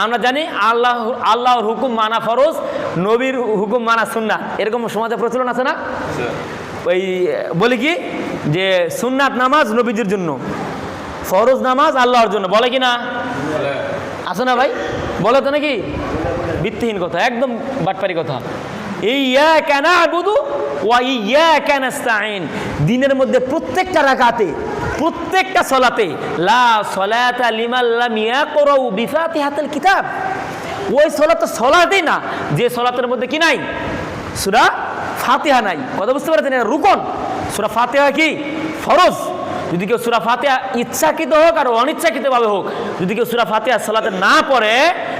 আমরা জানি আল্লাহর হুকুম মানা ফরজ, নবীর হুকুম মানা সুন্নাত, এরকম সমাজে প্রচলন আছে না? ওই বলি কি যে সুন্নাত নামাজ নবীদের জন্য, ফরজ নামাজ আল্লাহর জন্য, বলে কি না? আছে না ভাই? বলে তো নাকি? ভিত্তিহীন কথা, একদম বাটপারি কথা। ইয়্যাকা না'বুদু ওয়া ইয়্যাকা নাস্তাঈন, দিনের মধ্যে প্রত্যেকটা রাকাতে, প্রত্যেকটা সালাতে লা সালাতা লিমান লাম ইয়াকরাউ বিফাতিহাতিল কিতাব, ওই সালাত তো সালাতই না যে সালাতের মধ্যে কি নাই? সূরা ফাতিহা নাই। কথা বুঝতে পারছেন? এটা রুকন। সূরা ফাতিহা কি ফরজ। যদি কেউ সূরা ফাতিহা ইচ্ছাকৃত হোক আর অনিচ্ছাকৃতভাবে হোক, যদি কেউ সূরা ফাতিহা সালাতে না পড়ে,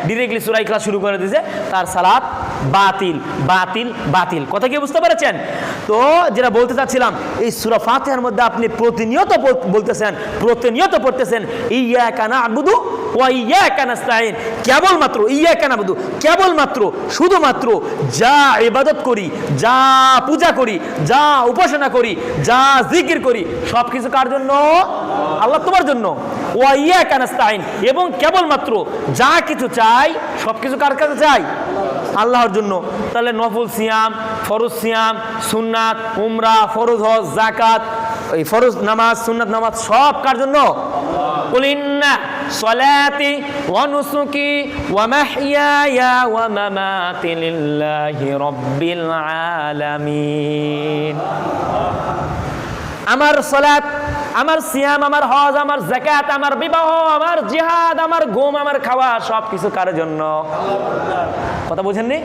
ডিরেক্টলি সূরা ইখলাস শুরু করে দিয়েছে, তার সালাত বাতিল বাতিল বাতিল। কথা কি বুঝতে পেরেছেন? তো যেটা বলতে চাচ্ছিলাম, এই সূরা ফাতিহার মধ্যে আপনি প্রতিনিয়ত বলতেছেন, প্রতিনিয়ত পড়তেছেন ইয়্যাকা না'বুদু ওয়া ইয়্যাকা নাস্তাঈন, কেবলমাত্র ইয়্যাকা না'বুদু, কেবলমাত্র শুধুমাত্র যা ইবাদত করি, যা পূজা করি, যা উপাসনা করি, যা জিকির করি, সব কিছু কার জন্য? আল্লাহ তোমার জন্য। ওয়া ইয়্যাকা নাস্তাঈন, এবং কেবলমাত্র যা কিছু চাই সব কিছু কার কাছে চাই? আল্লাহর জন্য। তাহলে নফল সিয়াম, ফরজ সিয়াম, সুন্নাত, উমরা, ফরজ হজ, যাকাত, এই ফরজ নামাজ, সুন্নাত নামাজ সব কার জন্য? কুল ইন্না সলাতি ওয়া নুসুকি ওয়া মাহইয়ায়া ওয়া মামাতি লিল্লাহি রাব্বিল আলামিন। আমার সালাত, আমার সিয়াম, আমার হজ, আমার যাকাত, আমার বিবাহ, আমার জিহাদ, আমার ঘুম, আমার খাওয়া, সব কিছু কার জন্য? কথা বুঝেননি?